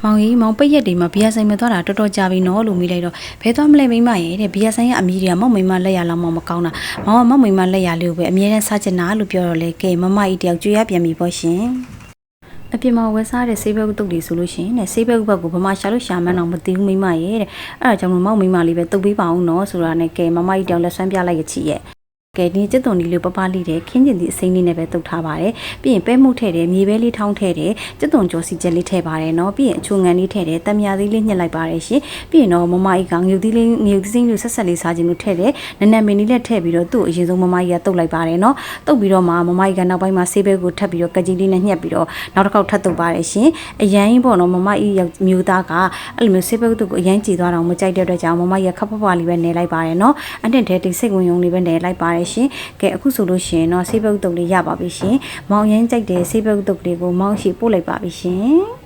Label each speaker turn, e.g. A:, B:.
A: မောင်ကြီးမောင်ပိတ်ရက်တွေမှာဘီယာဆိုင်မှာသွားတာတော်တော်ကြာပြီနော်လို့မိလိုက်တော့ဘဲသွားမလဲမိမရဲ့တဲ့ဘီယာဆိုင်ကအမီးတွေကမောင်မိမလက်ရလောက်မှမကောင်းတာမောင်ကမောင်မိမလက်ရလေးကိုပဲအမြဲတမ်းစားချင်တာလို့ပြောတော့လေကဲမမကြီးတယောက်ကြွေရပြန်ပြီပေါ့ရှင်အပြင်မှာဝယ်စားတဲ့ဆေးဘက်တုတ်တွေဆိုလို့ရှိရင်တဲ့ဆေးဘက်ဘက်ကိုဗမာရှာလို့ရှာမှန်းတော့မသိဘူးမိမရဲ့တဲ့အဲ့ဒါကြောင့်မောင်မိမလေးပဲတုတ်ပေးပါအောင်နော်ဆိုတာနဲ့ကဲမမကြီးတယောက်လက်ဆွမ်းပြလိုက်ရချီရဲ့ကဲဒီကျက်သွန်ဒီလေးပပလေးတဲ့ခင်းကျင်ဒီအစိမ်းလေးနဲ့ပဲတုတ်ထားပါတယ်ပြီးရင်ပဲမှုတ်ထည့်တယ်မြေပဲလေးထောင်းထည့်တယ်ကျက်သွန်ကြောစီချက်လေးထည့်ပါတယ်နော်ပြီးရင်အချိုငံလေးထည့်တယ်တမယာသေးလေးညှက်လိုက်ပါတယ်ရှင်ပြီးရင်တော့မမကြီးကငြုပ်သီးလေးငြုပ်သီးလေးဆက်ဆက်လေးစားခြင်းလို့ထည့်တယ်နက်နက်မင်းလေးလည်းထည့်ပြီးတော့သူ့အရင်ဆုံးမမကြီးကတုတ်လိုက်ပါတယ်နော်တုတ်ပြီးတော့မှမမကြီးကနောက်ပိုင်းမှာဆေးပဲကိုထပ်ပြီးတော့ကကြီးလေးနဲ့ညှက်ပြီးတော့နောက်တစ်ခေါက်ထပ်တုတ်ပါတယ်ရှင်အရန်ပေါ့နော်မမကြီးမျိုးသားကအဲ့လိုမျိုးဆေးပဲတုတ်ကိုအရန်ကြည်သွားတော့မကြိုက်တဲ့အတွက်ကြောင့်မမကြီးကခပ်ဖွားဖွားလေးပဲနေလိုက်ပါတယ်နော်အတက်တဲ့တိတ်စိတ်ဝင်ရုံလေးပဲနေလိုက်ပါတယ်ရှင်ကဲအခုဆိုလို့ရှိရင်တော့ဆေးဘက်တုတ်လေးရပါပြီရှင်မောင်ရင်းကြိုက်တဲ့ဆေးဘက်တုတ်လေးကိုမောင်ရှိပို့လိုက်ပါပြီရှင်